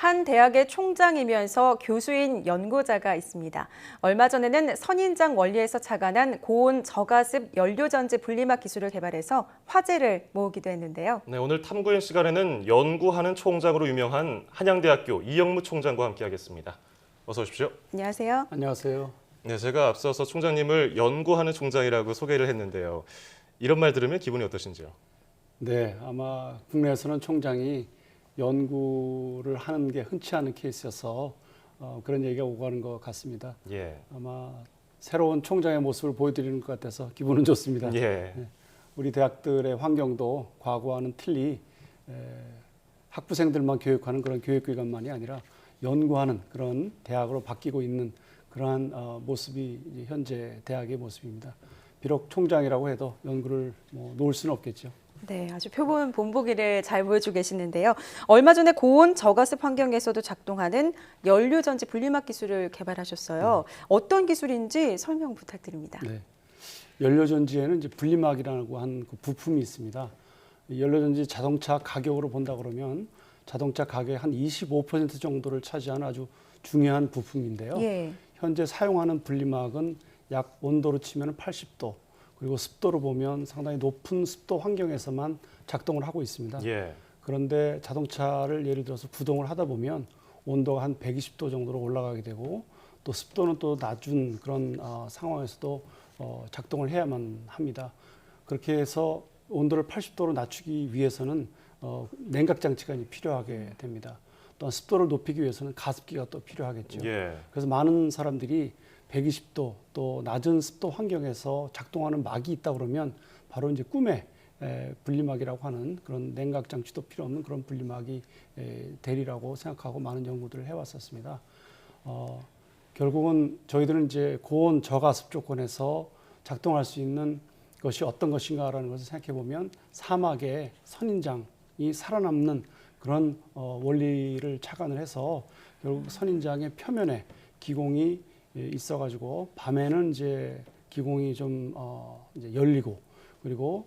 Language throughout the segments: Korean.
한 대학의 총장이면서 교수인 연구자가 있습니다. 얼마 전에는 선인장 원리에서 착안한 고온 저가습 연료전지 분리막 기술을 개발해서 화제를 모으기도 했는데요. 네, 오늘 탐구인 시간에는 연구하는 총장으로 유명한 한양대학교 이영무 총장과 함께하겠습니다. 어서 오십시오. 안녕하세요. 안녕하세요. 네, 제가 앞서서 총장님을 연구하는 총장이라고 소개를 했는데요. 이런 말 들으면 기분이 어떠신지요? 네, 아마 국내에서는 총장이 연구를 하는 게 흔치 않은 케이스여서 그런 얘기가 오고 가는 것 같습니다. 예. 아마 새로운 총장의 모습을 보여드리는 것 같아서 기분은 좋습니다. 예. 네, 우리 대학들의 환경도 과거와는 틀리 학부생들만 교육하는 그런 교육기관만이 아니라 연구하는 그런 대학으로 바뀌고 있는 그러한 모습이 이제 현재 대학의 모습입니다. 비록 총장이라고 해도 연구를 놓을 수는 없겠죠. 네, 아주 표본 본보기를 잘 보여주고 계시는데요. 얼마 전에 고온 저가습 환경에서도 작동하는 연료전지 분리막 기술을 개발하셨어요. 어떤 기술인지 설명 부탁드립니다. 네. 연료전지에는 이제 분리막이라고 한 그 부품이 있습니다. 연료전지 자동차 가격으로 본다 그러면 자동차 가격의 한 25% 정도를 차지하는 아주 중요한 부품인데요. 예. 현재 사용하는 분리막은 약 온도로 치면 80도, 그리고 습도로 보면 상당히 높은 습도 환경에서만 작동을 하고 있습니다. 예. 그런데 자동차를 예를 들어서 구동을 하다 보면 온도가 한 120도 정도로 올라가게 되고 또 습도는 또 낮은 그런 상황에서도 작동을 해야만 합니다. 그렇게 해서 온도를 80도로 낮추기 위해서는 냉각 장치가 필요하게 됩니다. 또한 습도를 높이기 위해서는 가습기가 또 필요하겠죠. 예. 그래서 많은 사람들이 120도 또 낮은 습도 환경에서 작동하는 막이 있다 그러면 바로 이제 꿈의 분리막이라고 하는 그런 냉각 장치도 필요 없는 그런 분리막이 되리라고 생각하고 많은 연구들을 해왔었습니다. 결국은 저희들은 이제 고온 저가습 조건에서 작동할 수 있는 것이 어떤 것인가라는 것을 생각해 보면 사막에 선인장이 살아남는 그런 원리를 착안을 해서 결국 선인장의 표면에 기공이 있어가지고 밤에는 이제 기공이 좀 이제 열리고 그리고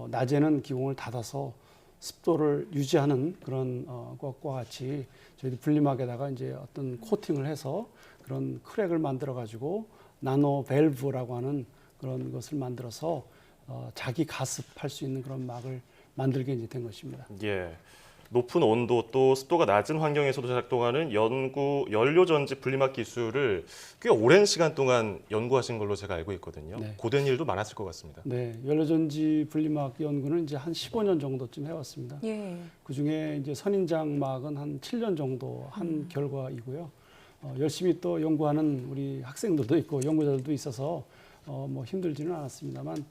낮에는 기공을 닫아서 습도를 유지하는 그런 것과 같이 저희들 분리막에다가 이제 어떤 코팅을 해서 그런 크랙을 만들어 가지고 나노 밸브라고 하는 그런 것을 만들어서 자기 가습할 수 있는 그런 막을 만들게 이제 된 것입니다. 예. 높은 온도 또 습도가 낮은 환경에서도 작동하는 연료전지 분리막 기술을 꽤 오랜 시간 동안 연구하신 걸로 제가 알고 있거든요. 네. 고된 일도 많았을 것 같습니다. 네, 연료전지 분리막 연구는 이제 한 15년 정도쯤 해왔습니다. 예. 그 중에 이제 선인장막은 한 7년 정도 한 결과이고요. 열심히 또 연구하는 우리 학생들도 있고 연구자들도 있어서 뭐 힘들지는 않았습니다만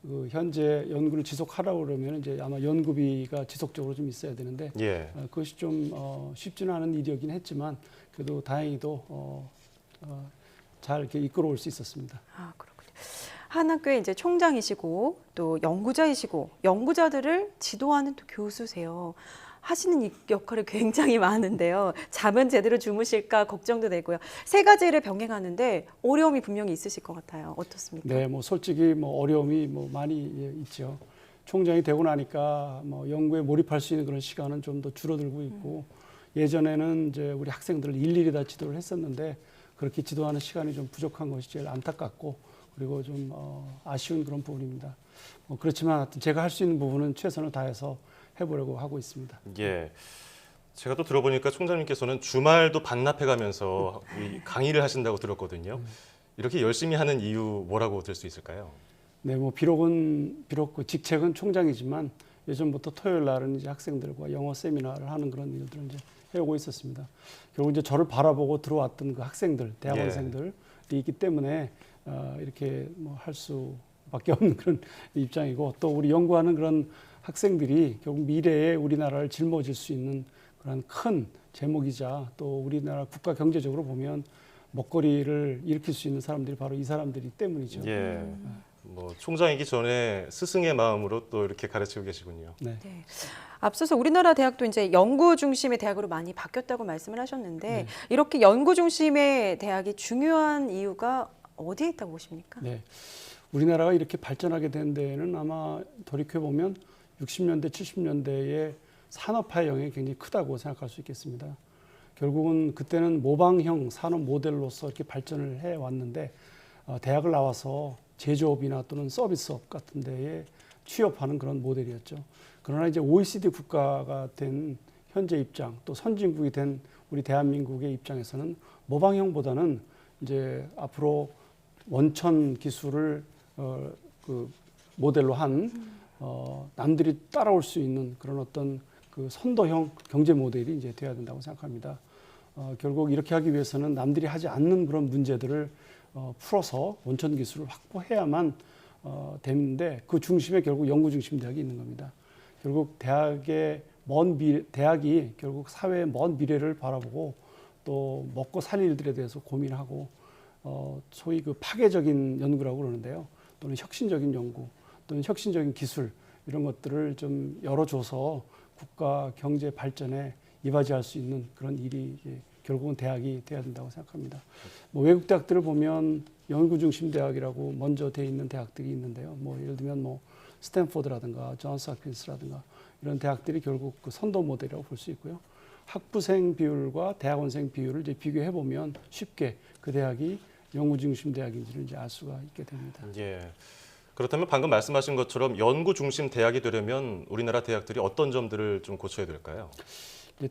그 현재 연구를 지속하라고 그러면 이제 아마 연구비가 지속적으로 좀 있어야 되는데 예. 그것이 좀 쉽지는 않은 일이긴 했지만 그래도 다행히도 잘 이렇게 이끌어올 수 있었습니다. 아, 그렇군요. 한 학교의 이제 총장이시고 또 연구자이시고 연구자들을 지도하는 또 교수세요. 하시는 이 역할이 굉장히 많은데요. 잠은 제대로 주무실까 걱정도 되고요. 세 가지를 병행하는데 어려움이 분명히 있으실 것 같아요. 어떻습니까? 네, 뭐 솔직히 뭐 어려움이 뭐 많이 있죠. 총장이 되고 나니까 뭐 연구에 몰입할 수 있는 그런 시간은 좀 더 줄어들고 있고 예전에는 이제 우리 학생들을 일일이 다 지도를 했었는데 그렇게 지도하는 시간이 좀 부족한 것이 제일 안타깝고 그리고 좀 아쉬운 그런 부분입니다. 그렇지만 하여튼 제가 할 수 있는 부분은 최선을 다해서 해보려고 하고 있습니다. 예. 제가 또 들어보니까 총장님께서는 주말도 반납해가면서 이 강의를 하신다고 들었거든요. 이렇게 열심히 하는 이유 뭐라고 들 수 있을까요? 네, 뭐 비록 그 직책은 총장이지만 예전부터 토요일 날은 이제 학생들과 영어 세미나를 하는 그런 일들을 이제 해오고 있었습니다. 결국 이제 저를 바라보고 들어왔던 그 학생들, 대학원생들이 있기 때문에 이렇게 뭐 할 수밖에 없는 그런 입장이고 또 우리 연구하는 그런 학생들이 결국 미래에 우리나라를 짊어질 수 있는 그런 큰 제목이자 또 우리나라 국가 경제적으로 보면 먹거리를 일으킬 수 있는 사람들이 바로 이 사람들이 때문이죠. 예. 뭐 총장이기 전에 스승의 마음으로 또 이렇게 가르치고 계시군요. 네. 네. 앞서서 우리나라 대학도 이제 연구 중심의 대학으로 많이 바뀌었다고 말씀을 하셨는데 네. 이렇게 연구 중심의 대학이 중요한 이유가 어디에 있다고 보십니까? 네. 우리나라가 이렇게 발전하게 된 데에는 아마 돌이켜 보면 60년대, 70년대에 산업화의 영향이 굉장히 크다고 생각할 수 있겠습니다. 결국은 그때는 모방형 산업 모델로서 이렇게 발전을 해 왔는데 대학을 나와서 제조업이나 또는 서비스업 같은 데에 취업하는 그런 모델이었죠. 그러나 이제 OECD 국가가 된 현재 입장, 또 선진국이 된 우리 대한민국의 입장에서는 모방형보다는 이제 앞으로 원천 기술을 그 모델로 한 남들이 따라올 수 있는 그런 어떤 그 선도형 경제 모델이 이제 돼야 된다고 생각합니다. 결국 이렇게 하기 위해서는 남들이 하지 않는 그런 문제들을 풀어서 원천 기술을 확보해야만 되는데 그 중심에 결국 연구 중심 대학이 있는 겁니다. 결국 대학이 결국 사회의 먼 미래를 바라보고 또 먹고 살 일들에 대해서 고민하고 소위 그 파괴적인 연구라고 그러는데요. 또는 혁신적인 연구 또는 혁신적인 기술 이런 것들을 좀 열어줘서 국가 경제 발전에 이바지할 수 있는 그런 일이 이제 결국은 대학이 돼야 된다고 생각합니다. 뭐 외국 대학들을 보면 연구 중심 대학이라고 먼저 돼 있는 대학들이 있는데요. 뭐 예를 들면 뭐 스탠포드라든가 존스 홉킨스라든가 이런 대학들이 결국 그 선도 모델이라고 볼 수 있고요. 학부생 비율과 대학원생 비율을 이제 비교해 보면 쉽게 그 대학이 연구 중심 대학인지를 이제 알 수가 있게 됩니다. 예. 그렇다면 방금 말씀하신 것처럼 연구 중심 대학이 되려면 우리나라 대학들이 어떤 점들을 좀 고쳐야 될까요?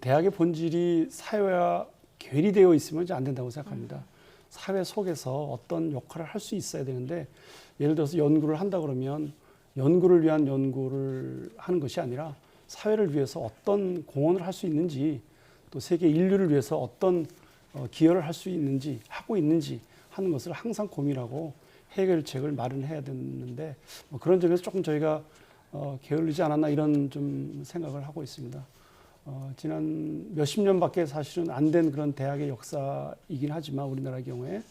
대학의 본질이 사회와 괴리되어 있으면 이제 안 된다고 생각합니다. 사회 속에서 어떤 역할을 할 수 있어야 되는데 예를 들어서 연구를 한다 그러면 연구를 위한 연구를 하는 것이 아니라 사회를 위해서 어떤 공헌을 할 수 있는지 또 세계 인류를 위해서 어떤 기여를 할 수 있는지 하고 있는지 하는 것을 항상 고민하고 해결책을 마련해야 되는데 뭐 그런 점에서 조금 저희가 게을르지 않았나 이런 좀 생각을 하고 있습니다. 지난 몇십 년밖에 사실은 안 된 그런 대학의 역사이긴 하지만 우리나라의 경우에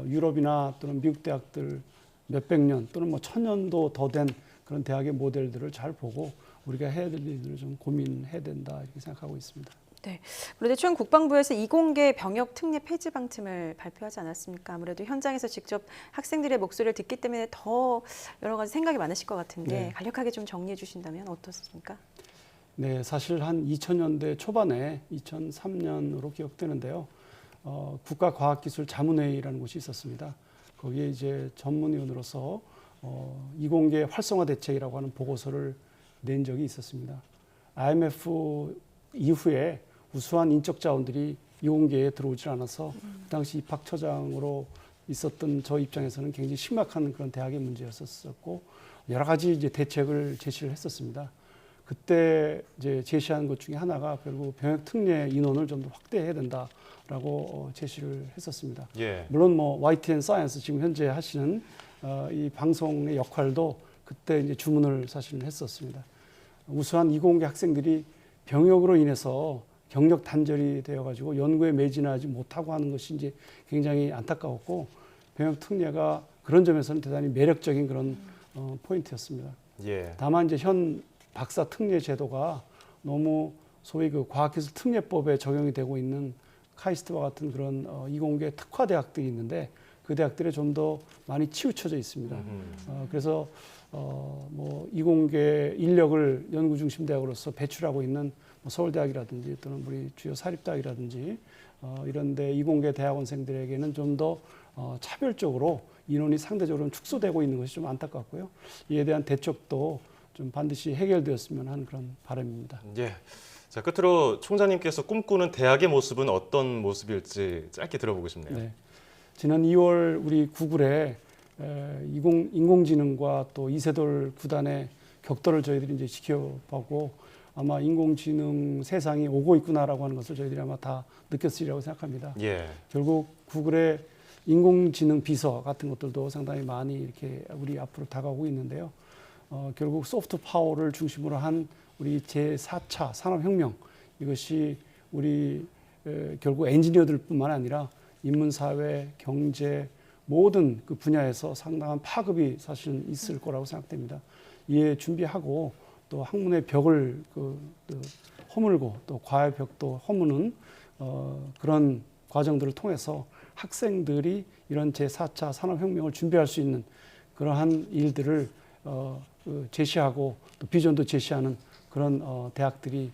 유럽이나 또는 미국 대학들 몇백 년 또는 뭐 1000년도 더 된 그런 대학의 모델들을 잘 보고 우리가 해야 될 일들을 좀 고민해야 된다 이렇게 생각하고 있습니다. 네. 그런데 최근 국방부에서 이공계 병역 특례 폐지 방침을 발표하지 않았습니까? 아무래도 현장에서 직접 학생들의 목소리를 듣기 때문에 더 여러 가지 생각이 많으실 것 같은데 네. 간략하게 좀 정리해 주신다면 어떻습니까? 네, 사실 한 2000년대 초반에 2003년으로 기억되는데요. 국가과학기술자문회의라는 곳이 있었습니다. 거기에 이제 전문위원으로서 이공계 활성화 대책이라고 하는 보고서를 낸 적이 있었습니다. IMF 이후에 우수한 인적 자원들이 이공계에 들어오질 않아서 그 당시 입학처장으로 있었던 저 입장에서는 굉장히 심각한 그런 대학의 문제였었고 여러 가지 이제 대책을 제시를 했었습니다. 그때 이제 제시한 것 중에 하나가 결국 병역 특례 인원을 좀 더 확대해야 된다라고 제시를 했었습니다. 예. 물론 뭐 YTN 사이언스 지금 현재 하시는 이 방송의 역할도 그때 이제 주문을 사실은 했었습니다. 우수한 이공계 학생들이 병역으로 인해서 경력 단절이 되어가지고 연구에 매진하지 못하고 하는 것이 이제 굉장히 안타까웠고 병역 특례가 그런 점에서는 대단히 매력적인 그런 포인트였습니다. 예. 다만 이제 현 박사 특례 제도가 너무 소위 그 과학기술 특례법에 적용이 되고 있는 카이스트와 같은 그런 이공계 특화 대학들이 있는데 그 대학들에 좀 더 많이 치우쳐져 있습니다. 그래서 뭐 이공계 인력을 연구 중심 대학으로서 배출하고 있는 뭐 서울대학이라든지 또는 우리 주요 사립대학이라든지 이런데 이공계 대학원생들에게는 좀 더 차별적으로 인원이 상대적으로 축소되고 있는 것이 좀 안타깝고요. 이에 대한 대책도 좀 반드시 해결되었으면 하는 그런 바람입니다. 예. 자, 끝으로 총장님께서 꿈꾸는 대학의 모습은 어떤 모습일지 짧게 들어보고 싶네요. 네. 지난 2월 우리 구글에 인공지능과 또 이세돌 구단의 격돌을 저희들이 이제 지켜보고 아마 인공지능 세상이 오고 있구나라고 하는 것을 저희들이 아마 다 느꼈으리라고 생각합니다. 예. 결국 구글의 인공지능 비서 같은 것들도 상당히 많이 이렇게 우리 앞으로 다가오고 있는데요. 결국 소프트 파워를 중심으로 한 우리 제4차 산업혁명 이것이 우리 결국 엔지니어들뿐만 아니라 인문사회, 경제 모든 그 분야에서 상당한 파급이 사실은 있을 거라고 생각됩니다. 이에 준비하고 또 학문의 벽을 허물고 또 과외 벽도 허무는 그런 과정들을 통해서 학생들이 이런 제4차 산업혁명을 준비할 수 있는 그러한 일들을 제시하고 또 비전도 제시하는 그런 대학들이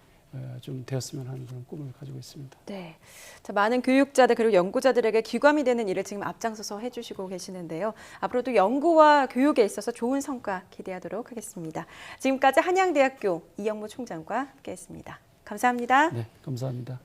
좀 되었으면 하는 그런 꿈을 가지고 있습니다. 네. 자, 많은 교육자들 그리고 연구자들에게 귀감이 되는 일을 지금 앞장서서 해주시고 계시는데요. 앞으로도 연구와 교육에 있어서 좋은 성과 기대하도록 하겠습니다. 지금까지 한양대학교 이영무 총장과 함께했습니다. 감사합니다. 네, 감사합니다.